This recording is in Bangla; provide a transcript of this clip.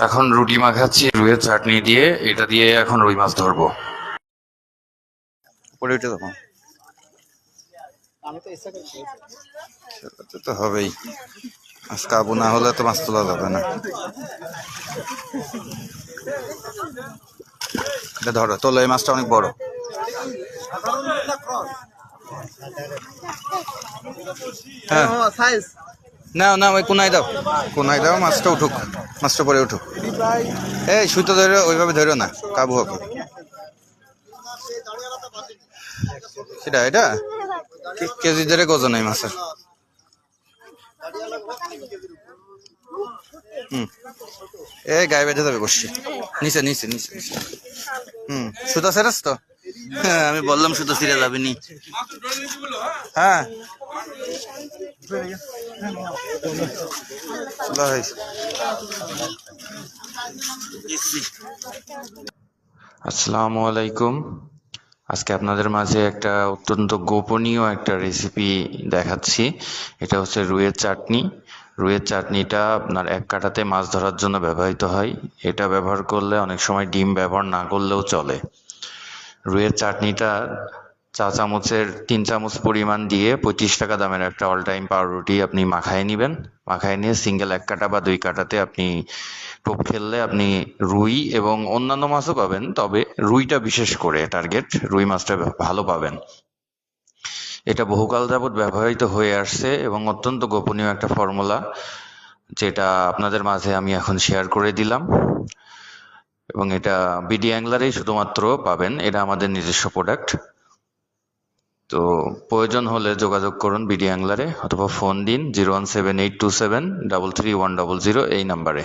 এখন রুটি মাখাচ্ছি রুইয়ের চাটনি দিয়ে, এটা দিয়ে এখন রুই মাছ ধরবো। পরে উঠে যাবো, সেটা তো হবেই। মাছ কাবু না হলে তো মাছ তোলা যাবে না। এটা ধরো, তোলো, এই মাছটা অনেক বড়। হ্যাঁ, না না, ওই কোনায় দাও, কোনায় দাও, মাছটা উঠুক, মাছটা পরে উঠুক। এই সুতো ধরো, ওইভাবে ধরো না, কাবু হবে। সেটা এটা কেজি ধরে ওজন এই মাছের। এই গায়ে বেঁধে যাবে বসছি, নিচে নিচে নিচে নিচে। সুতো ছেড়েছ তো? হ্যাঁ, আমি বললাম সুতো ছিঁড়ে যাবে নি। হ্যাঁ, আসসালামু আলাইকুম। আজকে আপনাদের মাঝে একটা অত্যন্ত গোপনীয় একটা রেসিপি দেখাচ্ছি। এটা হচ্ছে রুইয়ের চাটনি। রুইয়ের চাটনিটা আপনার এক কাঁটাতে মাছ ধরার জন্য ব্যবহৃত হয়। এটা ব্যবহার করলে অনেক সময় ডিম ব্যবহার না করলেও চলে। রুইয়ের চাটনিটা তিন চামচ পরিমাণ দিয়ে 25 টাকা দামের একটা অল টাইম পাউরুটি আপনি মাখায় নেবেন। মাখায় নিয়ে সিঙ্গেল এক কাঁটা বা দুই কাঁটাতে আপনি টোপ ফেললে আপনি রুই এবং অন্যান্য মাছও পাবেন, তবে রুইটা বিশেষ করে টার্গেট, রুই মাছটা ভালো পাবেন। এটা বহুকাল যাবৎ ব্যবহৃত হয়ে আসছে এবং অত্যন্ত গোপনীয় একটা ফর্মুলা, যেটা আপনাদের মাঝে আমি এখন শেয়ার করে দিলাম। এবং এটা বিডি অ্যাংলারেই শুধুমাত্র পাবেন, এটা আমাদের নিজস্ব প্রোডাক্ট। তো প্রয়োজন হলে যোগাযোগ করুন বিডি অ্যাংলারে, অথবা ফোন দিন 01782733100 এই নাম্বারে।